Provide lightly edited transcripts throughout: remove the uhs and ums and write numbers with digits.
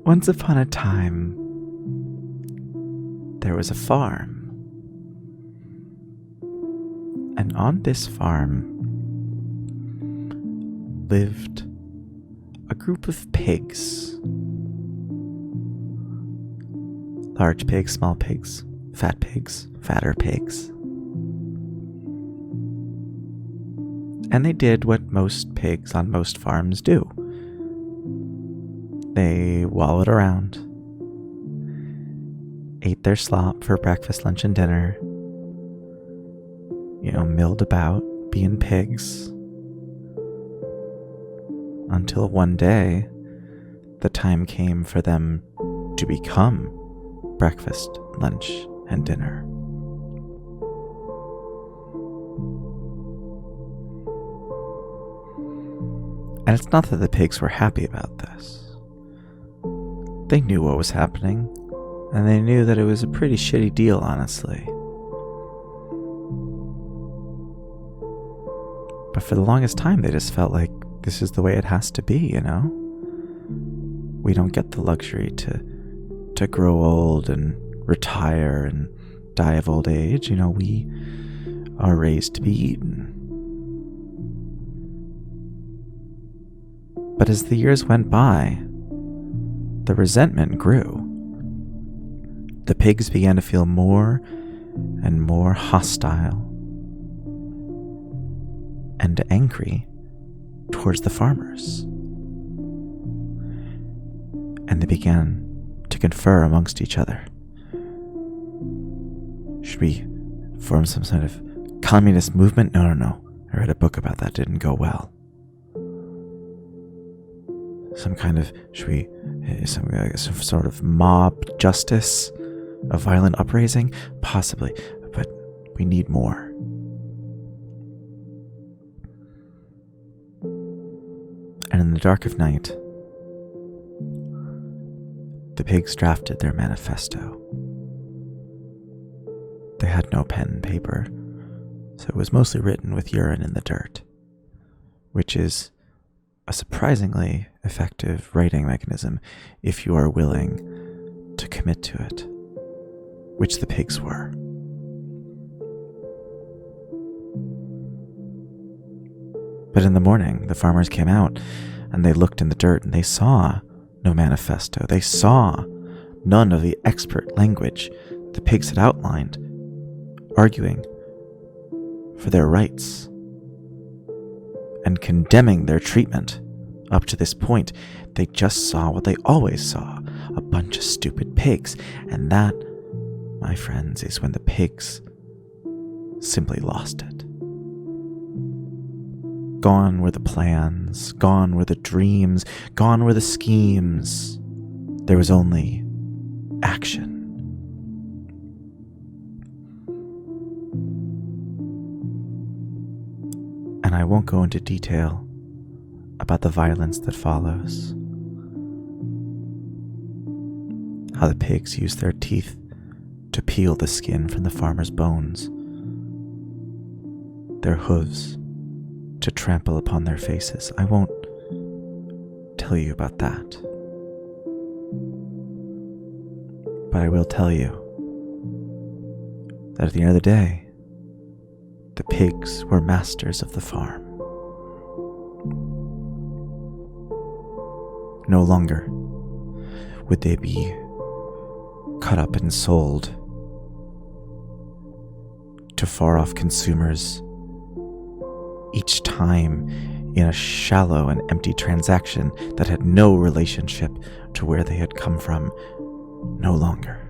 Once upon a time, there was a farm. And on this farm lived a group of pigs. Large pigs, small pigs, fatter pigs. And they did what most pigs on most farms do. They wallowed around, ate their slop for breakfast, lunch, and dinner, milled about, being pigs, until one day, the time came for them to become breakfast, lunch, and dinner. And it's not that the pigs were happy about this. They knew what was happening, and they knew that it was a pretty shitty deal, honestly. But for the longest time, they just felt like this is the way it has to be, We don't get the luxury to grow old and retire and die of old age. We are raised to be eaten. But as the years went by, the resentment grew. The pigs began to feel more and more hostile and angry towards the farmers. And they began to confer amongst each other. Should we form some sort of communist movement? No. I read a book about that. Didn't go well. Some sort of mob justice, a violent upraising? Possibly, but we need more. And in the dark of night, the pigs drafted their manifesto. They had no pen and paper, so it was mostly written with urine in the dirt, which is a surprisingly effective writing mechanism if you are willing to commit to it, which the pigs were. But in the morning, the farmers came out and they looked in the dirt and they saw no manifesto. They saw none of the expert language the pigs had outlined, arguing for their rights and condemning their treatment. Up to this point, they just saw what they always saw, a bunch of stupid pigs. And that, my friends, is when the pigs simply lost it. Gone were the plans, gone were the dreams, gone were the schemes. There was only action. And I won't go into detail about the violence that follows. How the pigs use their teeth to peel the skin from the farmer's bones, their hooves to trample upon their faces. I won't tell you about that. But I will tell you that at the end of the day, the pigs were masters of the farm. No longer would they be cut up and sold to far-off consumers, each time in a shallow and empty transaction that had no relationship to where they had come from. No longer.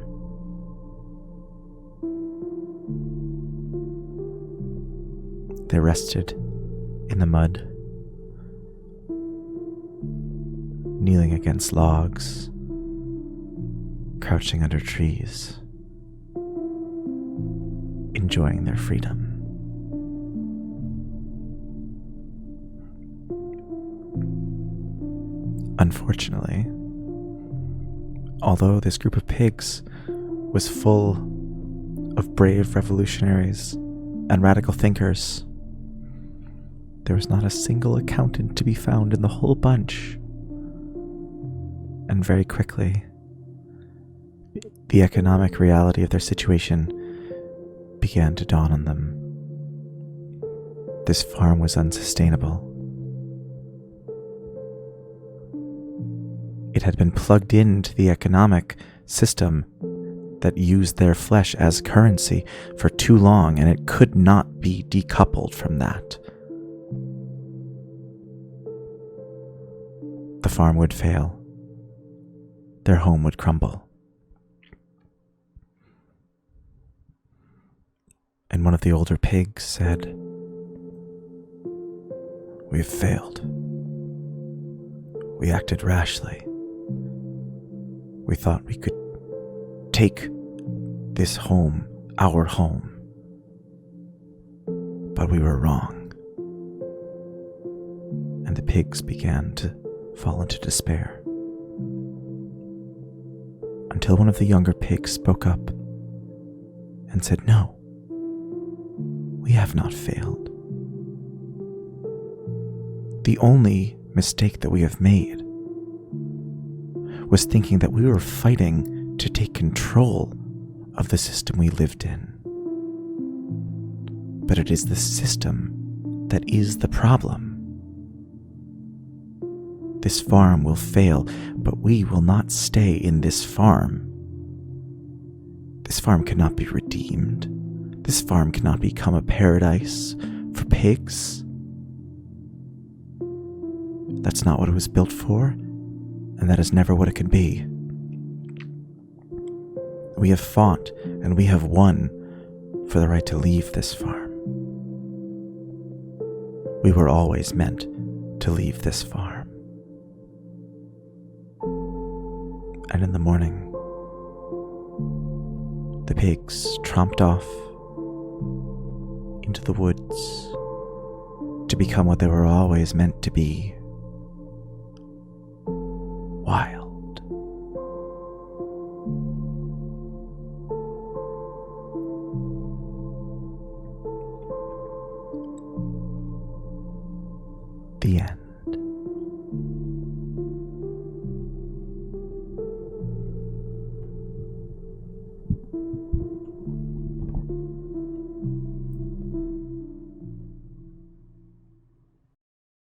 They rested in the mud, kneeling against logs, crouching under trees, enjoying their freedom. Unfortunately, although this group of pigs was full of brave revolutionaries and radical thinkers, there was not a single accountant to be found in the whole bunch And very quickly, the economic reality of their situation began to dawn on them. This farm was unsustainable. It had been plugged into the economic system that used their flesh as currency for too long, and it could not be decoupled from that. The farm would fail. Their home would crumble. And one of the older pigs said, "We've failed. We acted rashly. We thought we could take this home, our home. But we were wrong." And the pigs began to fall into despair. Until one of the younger pigs spoke up and said, "No, we have not failed. The only mistake that we have made was thinking that we were fighting to take control of the system we lived in. But it is the system that is the problem. This farm will fail, but we will not stay in this farm. This farm cannot be redeemed. This farm cannot become a paradise for pigs. That's not what it was built for, and that is never what it can be. We have fought and we have won for the right to leave this farm. We were always meant to leave this farm." And in the morning, the pigs tromped off into the woods to become what they were always meant to be: wild. The end.